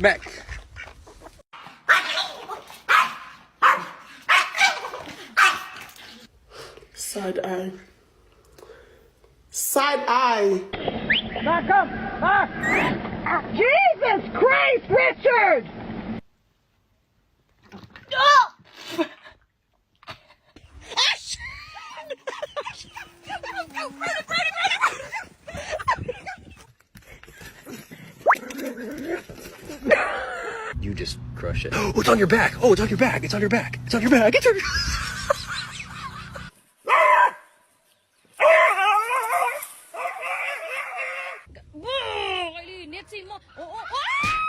Back. Side eye. Side eye. Back up! Back! Jesus Christ, Richard! You just crush it. Oh, it's on your back. Oh, it's on your back. It's on your back. It's on your back. It's on your... Kalinis mo. Oo.